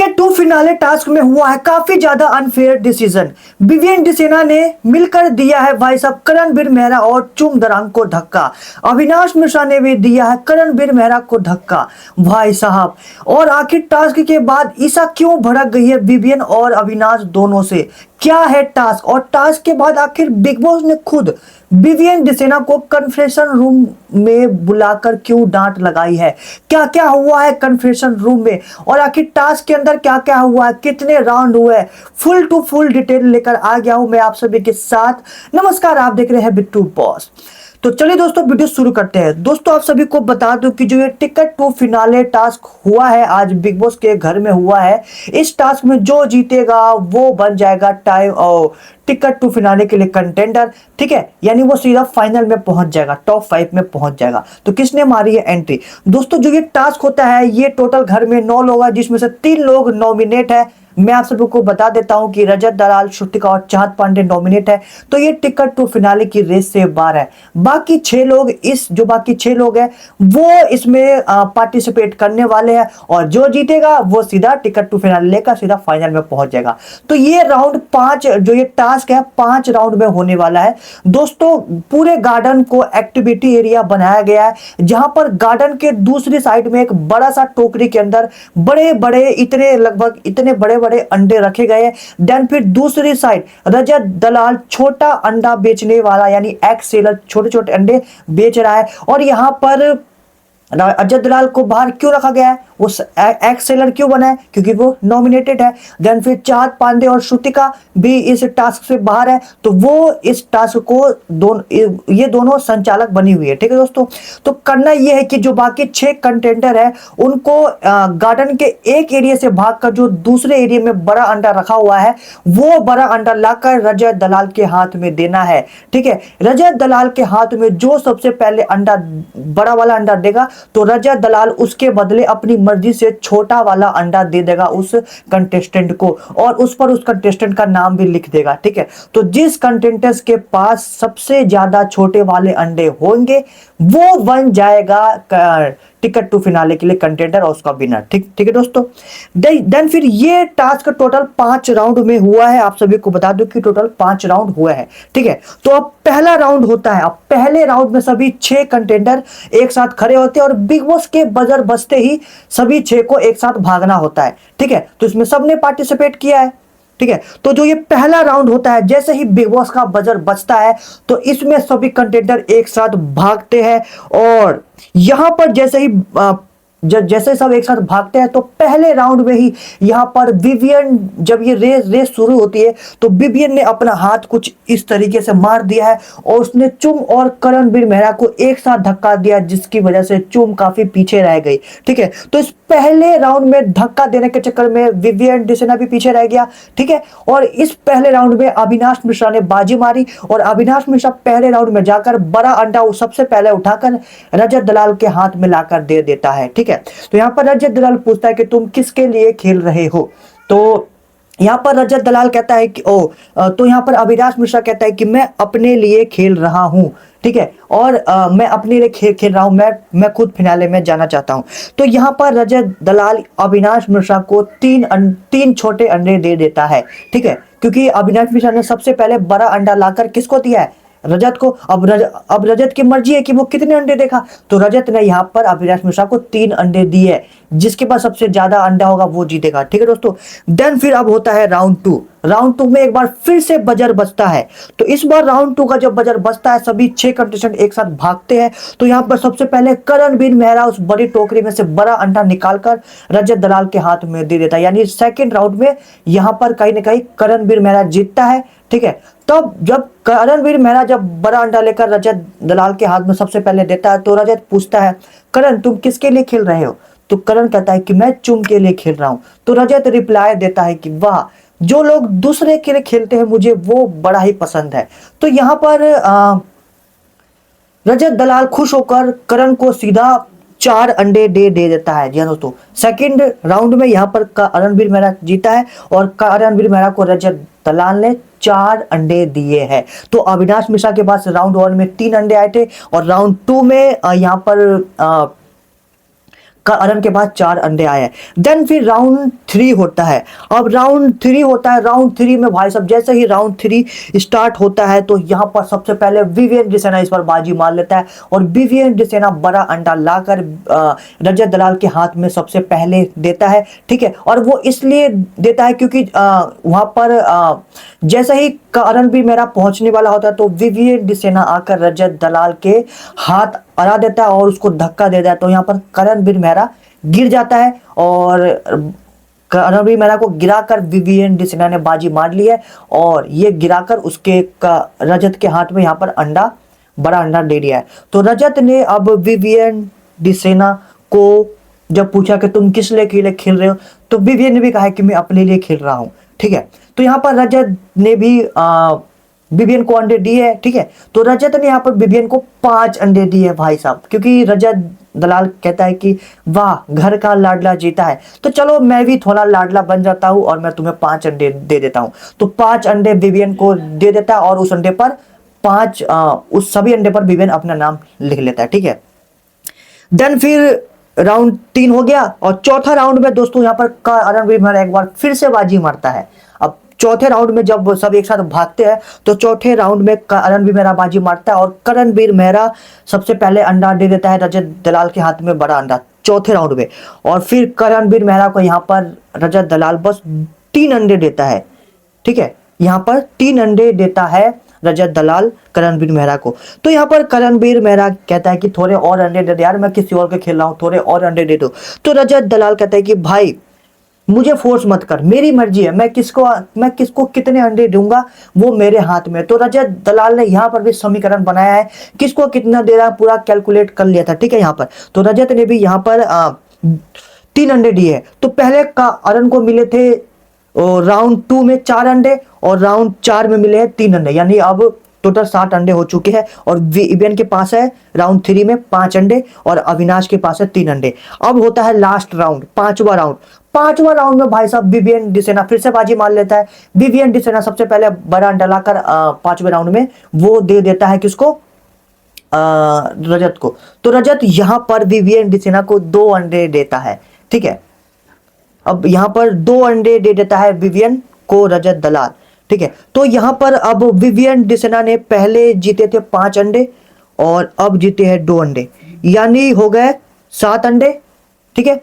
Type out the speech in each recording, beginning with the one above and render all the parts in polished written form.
Ticket to finale task में हुआ है काफी ज्यादा अनफेयर डिसीजन। विवियन डिसेना ने मिलकर दिया है भाई साहब करणवीर मेहरा और चुम दरांग को धक्का। अविनाश मिश्रा ने भी दिया है करणवीर मेहरा को धक्का भाई साहब। और आखिर टास्क के बाद ईसा क्यों भड़क गई है विवियन और अविनाश दोनों से? क्या है टास्क? और टास्क के बाद आखिर बिग बॉस ने खुद विवियन डिसेना को कन्फेशन रूम में बुलाकर क्यों डांट लगाई है? क्या क्या हुआ है कन्फेशन रूम में, और आखिर टास्क के अंदर क्या क्या हुआ है, कितने राउंड हुए, फुल टू फुल डिटेल लेकर आ गया हूं मैं आप सभी के साथ। नमस्कार, आप देख रहे हैं बिट्टू बॉस। तो चलिए दोस्तों वीडियो शुरू करते हैं। दोस्तों आप सभी को बता दूं कि जो ये टिकट टू फिनाले टास्क हुआ है आज बिग बॉस के घर में हुआ है, इस टास्क में जो जीतेगा वो बन जाएगा टाइम और टिकट टू फिनाले के लिए कंटेंडर। ठीक है, यानी वो सीधा फाइनल में पहुंच जाएगा, टॉप 5 में पहुंच जाएगा। तो किसने मारी है एंट्री? दोस्तों जो ये टास्क होता है ये टोटल घर में 9 लोग हैं, जिसमें से 3 लोग नॉमिनेट है। मैं आप सभी को बता देता हूं कि रजत दलाल, श्रुतिका और चाहत पांडे नॉमिनेट है। तो ये टिकट टू फिनाले की रेस से बाहर है। बाकी 6 लोग बाकी 6 लोग हैं वो इसमें पार्टिसिपेट करने वाले हैं, और जो जीतेगा वो सीधा टिकट टू फिनाले लेकर सीधा फाइनल में पहुंच जाएगा। तो ये राउंड 5 जो ये टास्क है 5 राउंड में होने वाला है। दोस्तों पूरे गार्डन को एक्टिविटी एरिया बनाया गया है, जहां पर गार्डन के दूसरी साइड में एक बड़ा सा टोकरी के अंदर बड़े बड़े लगभग इतने बड़े बड़े अंडे रखे गए हैं। देन फिर दूसरी साइड रजत दलाल छोटा अंडा बेचने वाला यानी एग सेलर छोटे छोटे अंडे बेच रहा है। और यहां पर रजत दलाल को बाहर क्यों रखा गया है, वो एग सेलर क्यों बना है? क्योंकि वो नॉमिनेटेड है। देन फिर चाहत पांडे और श्रुतिका भी इस टास्क से बाहर है, तो वो इस टास्क को ये दोनों संचालक बनी हुई है। ठीक है दोस्तों, तो करना ये है कि जो बाकी 6 कंटेंडर है उनको गार्डन के एक एरिया से भागकर जो दूसरे एरिया में बड़ा अंडा रखा हुआ है वो बड़ा अंडा लाकर रजत दलाल के हाथ में देना है। ठीक है, रजत दलाल के हाथ में जो सबसे पहले अंडा बड़ा वाला अंडा देगा तो रजत दलाल उसके बदले अपनी मर्जी से छोटा वाला अंडा दे देगा उस कंटेस्टेंट को, और उस पर उस कंटेस्टेंट का नाम भी लिख देगा। ठीक है, तो जिस कंटेस्टेंट के पास सबसे ज्यादा छोटे वाले अंडे होंगे वो बन जाएगा टिकट टू फिनाले के लिए कंटेंडर और उसका विनर। ठीक है दोस्तों। देन फिर ये टास्क टोटल 5 राउंड में हुआ है। आप सभी को बता दूं कि टोटल 5 राउंड हुए हैं। ठीक है, तो अब पहला राउंड होता है। अब पहले राउंड में सभी 6 कंटेंडर एक साथ खड़े होते हैं और बिग बॉस के बजर बजते ही सभी 6 को एक साथ भागना होता है। ठीक है, तो इसमें सबने पार्टिसिपेट किया है। ठीक है, तो जो ये पहला राउंड होता है जैसे ही बिग बॉस का बजर बजता है तो इसमें सभी कंटेंडर एक साथ भागते हैं, और यहां पर जैसे सब एक साथ भागते हैं तो पहले राउंड में ही यहां पर विवियन, जब ये रेस शुरू होती है तो विवियन ने अपना हाथ कुछ इस तरीके से मार दिया है और उसने चुम और करणवीर मेहरा को एक साथ धक्का दिया, जिसकी वजह से चुम काफी पीछे रह गई। ठीक है, तो इस पहले राउंड में धक्का देने के चक्कर में विवियन डिसेना भी पीछे रह गया। ठीक है, और इस पहले राउंड में अविनाश मिश्रा ने बाजी मारी और अविनाश मिश्रा पहले राउंड में जाकर बड़ा अंडा वो सबसे पहले उठाकर रजत दलाल के हाथ में लाकर दे देता है। ठीक है, तो यहां पर रजत दलाल पूछता है कि तुम किसके लिए खेल रहे हो? तो यहां पर रजत दलाल कहता है कि तो यहां पर अविनाश मिश्रा कहता है कि मैं अपने लिए खेल रहा हूं। ठीक है, और मैं अपने लिए खेल रहा हूं, मैं खुद फिनाले में जाना चाहता हूं। तो यहां पर रजत दलाल अविनाश मिश्रा को 3 छोटे अंडे दे देता है। ठीक है, क्योंकि अविनाश मिश्रा ने सबसे पहले बड़ा अंडा लाकर किसको दिया है? रजत को। अब रजत की मर्जी है कि वो कितने अंडे देखा, तो रजत ने यहां पर अविनाश मिश्रा को 3 अंडे दिए। जिसके पास सबसे ज्यादा अंडा होगा वो जीतेगा। ठीक है दोस्तों, देन फिर अब होता है राउंड 2। राउंड 2 में एक बार फिर से बजर बजता है। तो इस बार राउंड 2 का जब बजर बजता है सभी 6 कंटेस्टेंट एक साथ भागते हैं। तो यहां पर सबसे पहले करणवीर मेहरा उस बड़ी टोकरी में से बड़ा अंडा निकालकर रजत दलाल के हाथ में दे देता है, यानी सेकेंड राउंड में यहां पर कहीं ना कहीं करणवीर मेहरा जीतता है। ठीक है, तब जब करणवीर मेहरा जब बड़ा अंडा लेकर रजत दलाल के हाथ में सबसे पहले देता है तो रजत पूछता है करण तुम किसके लिए खेल रहे हो? तो करण कहता है कि मैं चुम के लिए खेल रहा हूं। तो रजत रिप्लाई देता है कि वाह, जो लोग दूसरे के लिए खेलते हैं मुझे वो बड़ा ही पसंद है। तो यहां पर रजत दलाल खुश होकर करण को सीधा 4 अंडे दे देता है। जी हाँ दोस्तों, सेकंड राउंड में यहाँ पर करणवीर मेहरा जीता है और करणवीर मेहरा को रजत दलाल ने 4 अंडे दिए हैं। तो अविनाश मिश्रा के पास राउंड 1 में 3 अंडे आए थे और राउंड 2 में यहाँ पर करण के पास 4 अंडे आए हैं। देन फिर राउंड 3 होता है। अब राउंड 3 होता है, राउंड 3 में भाई साहब जैसे ही राउंड 3 स्टार्ट होता है तो यहाँ पर सबसे पहले विवियन डिसेना इस पर बाजी मार लेता है और विवियन डिसेना बड़ा अंडा लाकर रजत दलाल के हाथ में सबसे पहले देता है, ठीक है। और वो इसलिए देता है क्योंकि वहां पर जैसे ही करण भी मेरा पहुंचने वाला होता है तो विवियन डिसेना आकर रजत दलाल के हाथ अड़ा देता है और उसको धक्का दे देता है। तो यहाँ पर करणबीर मेहरा गिर जाता है और करणबीर मेहरा को गिराकर विवियन डिसेना ने बाजी मार ली है और ये गिराकर उसके रजत के हाथ में यहाँ पर अंडा, बड़ा अंडा दे दिया है। तो रजत ने अब विवियन डिसेना को जब पूछा कि तुम किस लिए खेल रहे हो, तो विवियन ने भी कहा कि मैं अपने लिए खेल रहा हूँ, ठीक है। तो यहाँ पर रजत ने भी विवियन को अंडे दिए है, ठीक है। तो रजत ने यहाँ पर विवियन को 5 अंडे दिए भाई साहब, क्योंकि रजत दलाल कहता है कि वाह घर का लाडला जीता है, तो चलो मैं भी थोड़ा लाडला बन जाता हूँ और मैं तुम्हें 5 अंडे दे देता हूँ। तो 5 अंडे विवियन को दे देता है और उस अंडे पर उस सभी अंडे पर विवियन अपना नाम लिख लेता है, ठीक है। देन फिर राउंड 3 हो गया और चौथा राउंड में दोस्तों यहाँ पर करणबीर मेहरा एक बार फिर से बाजी मारता है। अब चौथे राउंड में जब सब एक साथ भागते हैं तो चौथे राउंड में करणबीर मेहरा बाजी मारता है और करणबीर मेहरा सबसे पहले अंडा दे देता है रजत दलाल के हाथ में, बड़ा अंडा, चौथे राउंड में। और फिर करणबीर मेहरा को यहाँ पर रजत दलाल बस 3 अंडे देता है, ठीक है। यहाँ पर 3 अंडे देता है रजत दलाल करणबीर मेहरा को। तो यहाँ पर करणबीर मेहरा कहता है कि थोड़े और अंडे दे दे यार, मैं किसी और के खेल रहा हूँ, थोड़े और अंडे दे दो। तो रजत दलाल कहता है कि भाई मुझे फोर्स मत कर, मेरी मर्जी है, मैं किसको कितने अंडे दूंगा वो मेरे हाथ में। तो रजत दलाल ने यहाँ पर भी समीकरण बनाया है, किसको कितना दे रहा है पूरा कैलकुलेट कर लिया था, ठीक है। यहाँ पर तो रजत ने भी यहाँ पर 3 अंडे दिए हैं। तो पहले करण को मिले थे राउंड 2 में 4 अंडे और राउंड 4 में मिले हैं 3 अंडे, यानी अब टोटल 7 अंडे हो चुके हैं। और विवियन के पास है राउंड 3 में 5 अंडे और अविनाश के पास है 3 अंडे। अब होता है लास्ट राउंड, पांचवा राउंड में भाई साहब विवियन डिसेना फिर से बाजी मार लेता है। विवियन डिसेना सबसे पहले बड़ा अंडा लाकर 5वें राउंड में वो दे देता है किसको, रजत को। तो रजत यहां पर विवियन डिसेना को 2 अंडे देता है, ठीक है। अब यहां पर 2 अंडे दे देता है विवियन को रजत दलाल, ठीक है। तो यहां पर अब विवियन डिसेना ने पहले जीते थे 5 अंडे और अब जीते हैं 2 अंडे, यानी हो गए 7 अंडे, ठीक है।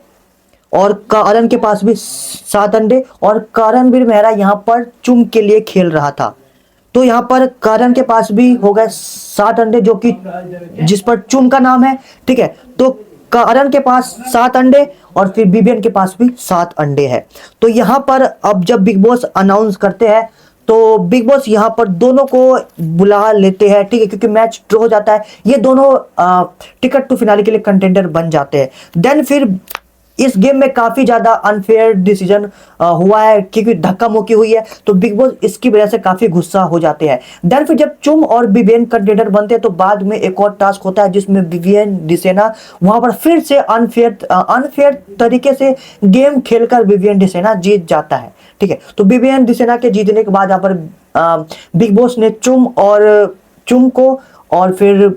और करण के पास भी 7 अंडे और करणबीर मेहरा यहां पर चुम के लिए खेल रहा था। तो यहां पर करण के पास भी हो गए 7 अंडे जो कि जिस पर चुम का नाम है, ठीक है। तो करण के पास 7 अंडे और फिर विवियन के पास भी 7 अंडे हैं। तो यहां पर अब जब बिग बॉस अनाउंस करते हैं तो बिग बॉस यहां पर दोनों को बुला लेते हैं, ठीक है, क्योंकि मैच ड्रॉ हो जाता है। ये दोनों टिकट टू फिनाले के लिए कंटेंडर बन जाते हैं। देन फिर इस गेम में काफी ज्यादा अनफेयर डिसीजन हुआ है क्योंकि धक्का मुक्की हुई है, तो बिग बॉस इसकी वजह से काफी गुस्सा हो जाते हैं। देन फिर जब चुम और विवियन कंटेंडर बनते हैं तो बाद में एक और टास्क होता है जिसमें विवियन डिसेना वहां पर फिर से अनफेयर तरीके से गेम खेलकर विवियन डिसेना जीत जाता है, ठीक है। तो विवियन डिसेना के जीतने के बाद यहाँ पर बिग बॉस ने चुम को और फिर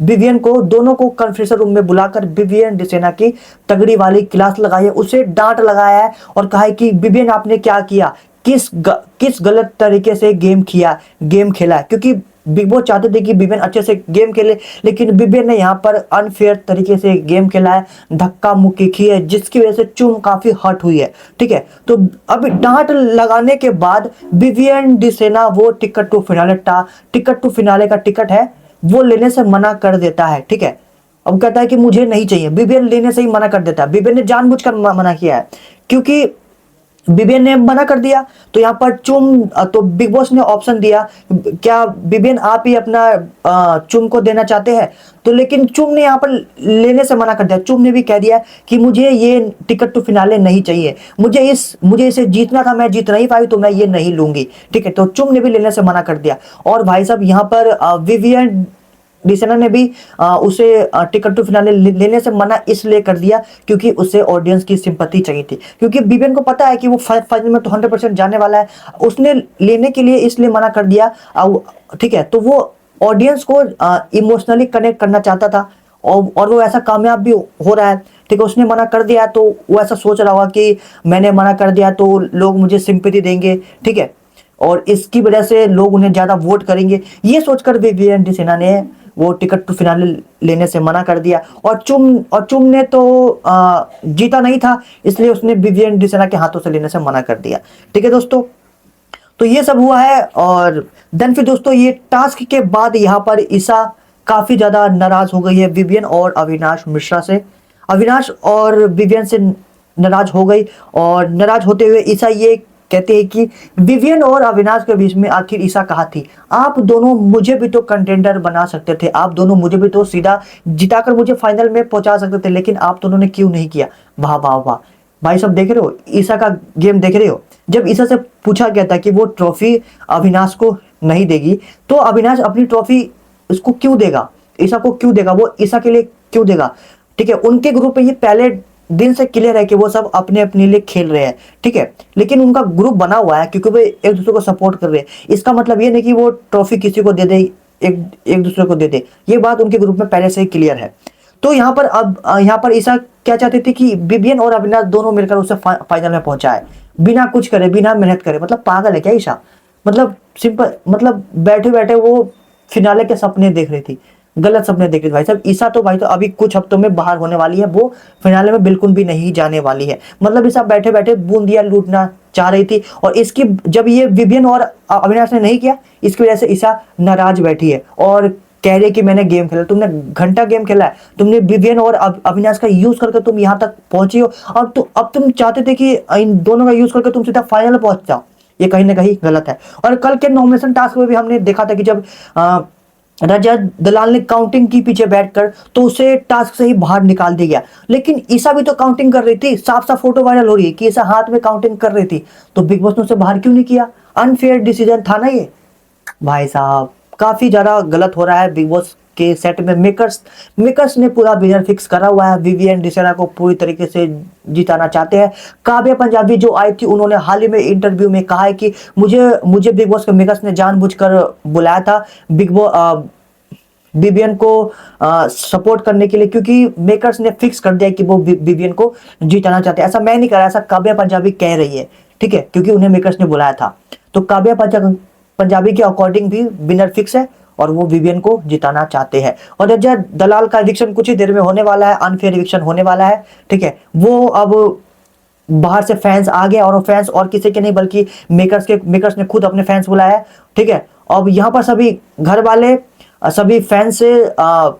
विवियन को दोनों को कॉन्फ्रेंस रूम में बुलाकर विवियन डिसेना की तगड़ी वाली क्लास लगाई है, उसे डांट लगाया है और कहा है कि विवियन आपने क्या किया, किस गलत तरीके से गेम खेला है, क्योंकि बिग बॉस चाहते थे कि विवियन अच्छे से गेम खेले, लेकिन विवियन ने यहाँ पर अनफेयर तरीके से गेम खेला है, धक्का मुक्की की है, जिसकी वजह से चुम काफी हर्ट हुई है, ठीक है। तो अब डांट लगाने के बाद विवियन डिसेना वो टिकट टू फिनाले का टिकट है वो लेने से मना कर देता है, ठीक है। अब कहता है कि मुझे नहीं चाहिए, विवियन लेने से ही मना कर देता है। विवियन ने जानबूझकर मना किया है क्योंकि विवियन ने मना कर दिया। तो यहाँ पर तो बिग बॉस ने ऑप्शन दिया, क्या विवियन आप ही अपना चुम को देना चाहते हैं, तो लेकिन चुम ने यहाँ पर लेने से मना कर दिया। चुम ने भी कह दिया कि मुझे ये टिकट टू फिनाले नहीं चाहिए, मुझे इसे जीतना था, मैं जीत नहीं पाई तो मैं ये नहीं लूंगी, ठीक है। तो चुम ने भी लेने से मना कर दिया। और भाई साहब यहाँ पर विवियन डिसेना ने भी उसे टिकट टू फिनाले लेने से मना इसलिए कर दिया क्योंकि उसे ऑडियंस की सिंपैथी चाहिए थी, क्योंकि विवियन को पता है कि वो फाइनल में तो 100% जाने वाला है, उसने लेने के लिए इसलिए मना कर दिया, ठीक है। तो वो ऑडियंस को इमोशनली कनेक्ट करना चाहता था और वो ऐसा कामयाब भी हो रहा है, ठीक है, उसने मना कर दिया तो वो ऐसा सोच रहा होगा कि मैंने मना कर दिया तो लोग मुझे सिंपैथी देंगे, ठीक है, और इसकी वजह से लोग उन्हें ज्यादा वोट करेंगे। ये सोचकर विवियन डिसेना ने वो टिकट टू फिनाले लेने से मना कर दिया। और चुम ने तो जीता नहीं था, इसलिए उसने विवियन डिसेना के हाथों से लेने से मना कर दिया। ठीक है दोस्तों, तो ये सब हुआ है। और देन फिर दोस्तों ये टास्क के बाद यहाँ पर ईसा काफी ज्यादा नाराज हो गई है विवियन और अविनाश मिश्रा से। अविनाश और विवियन से नाराज हो गई, और नाराज होते हुए ईसा ये कहते हैं कि विवियन और अविनाश के बीच में आखिर ईसा कहाँ थी? आप दोनों मुझे भी तो कंटेंडर बना सकते थे, आप दोनों मुझे भी तो सीधा जिताकर मुझे फाइनल में पहुंचा सकते थे, लेकिन आप दोनों ने क्यों नहीं किया? वाह वाह वाह भाई, सब देख रहे हो, ईसा का गेम देख रहे हो। जब ईसा से पूछा गया था कि वो ट्रॉफी अविनाश को नहीं देगी, तो अविनाश अपनी ट्रॉफी उसको क्यों देगा, ईसा को क्यों देगा, वो ईसा के लिए क्यों देगा? ठीक है, उनके ग्रुप में ये पहले दिन से क्लियर है कि वो सब अपने अपने लिए खेल रहे हैं, ठीक है, लेकिन उनका ग्रुप बना हुआ है क्योंकि वो एक दूसरे को सपोर्ट कर रहे हैं। इसका मतलब ये नहीं कि वो ट्रॉफी किसी को दे दे, एक एक दूसरे को दे दे, ये बात उनके ग्रुप में पहले से ही क्लियर है। तो यहाँ पर अब यहाँ पर ईसा क्या चाहते थे कि विवियन और अविनाश दोनों मिलकर उसे फाइनल में पहुंचाए, बिना कुछ करे, बिना मेहनत करे। मतलब पागल है क्या ईसा? मतलब सिंपल, मतलब बैठे बैठे वो फिनाले के सपने देख रही थी, गलत सपने देख रही थी भाई साहब। ईसा तो भाई तो अभी कुछ हफ्तों में बाहर होने वाली है, वो फिनाले में बिल्कुल भी नहीं जाने वाली है। मतलब ईसा बैठे बैठे बूंदिया लूटना चाह रही थी, और इसकी जब ये विवियन और अविनाश ने नहीं किया, इसकी वजह से ईसा नाराज बैठी है और कह रही कि मैंने गेम खेला। तुमने घंटा गेम खेला है, तुमने विवियन और अविनाश का यूज करके तुम यहाँ तक पहुंची हो, और अब तुम चाहते थे कि इन दोनों का यूज करके तुम सीधा फाइनल में पहुंच जाओ। ये कहीं ना कहीं गलत है। और कल के नॉमिनेशन टास्क में भी हमने देखा था कि जब रजत दलाल ने काउंटिंग की पीछे बैठकर, तो उसे टास्क से ही बाहर निकाल दिया गया। लेकिन ईसा भी तो काउंटिंग कर रही थी, साफ साफ फोटो वायरल हो रही है कि ईसा हाथ में काउंटिंग कर रही थी, तो बिग बॉस ने उसे बाहर क्यों नहीं किया? अनफेयर डिसीजन था ना ये भाई साहब। काफी ज्यादा गलत हो रहा है बिग बॉस के सेट में। मेकर्स ने पूरा विनर फिक्स करा हुआ है, विवियन डिसेना को पूरी तरीके से जिताना चाहते हैं। काव्या पंजाबी जो आई थी, उन्होंने हाल ही में इंटरव्यू में कहा है कि मुझे बिग बॉस के मेकर्स ने जानबूझकर बुलाया था विवियन को सपोर्ट करने के लिए, क्योंकि मेकर्स ने फिक्स कर दिया कि वो विवियन को जिताना चाहते हैं। ऐसा मैं नहीं कर रहा, ऐसा काव्या पंजाबी कह रही है, ठीक है, क्योंकि उन्हें मेकर्स ने बुलाया था। तो काव्या पंजाबी के अकॉर्डिंग भी विनर फिक्स है, और वो विवियन को जिताना चाहते हैं। और रजत दलाल का एविक्शन कुछ ही देर में होने वाला है, अनफेयर एविक्शन होने वाला है, ठीक है। वो अब बाहर से फैंस आ गए, और वो फैंस और किसी के नहीं बल्कि मेकर्स ने खुद अपने फैंस बुलाया है, ठीक है। अब यहाँ पर सभी घर वाले सभी फैंस से अब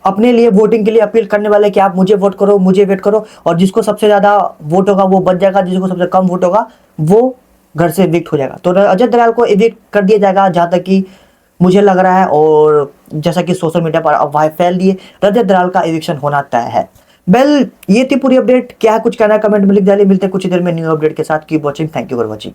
अपने लिए वोटिंग के लिए अपील करने वाले कि आप मुझे वोट करो, मुझे वेट करो, और जिसको सबसे ज्यादा वोट होगा वो बच जाएगा, जिसको सबसे कम वोट होगा वो घर से एविक्ट हो जाएगा। तो रजत दलाल को एविक्ट कर दिया जाएगा, जहां तक कि मुझे लग रहा है, और जैसा कि सोशल मीडिया पर अफवाह फैल रही है, रजत दलाल का एविक्शन होना तय है। ये थी पूरी अपडेट। क्या है कुछ कहना है कमेंट में लिख डालिए। मिलते हैं कुछ ही देर में न्यू अपडेट के साथ। Keep watching, thank you for watching.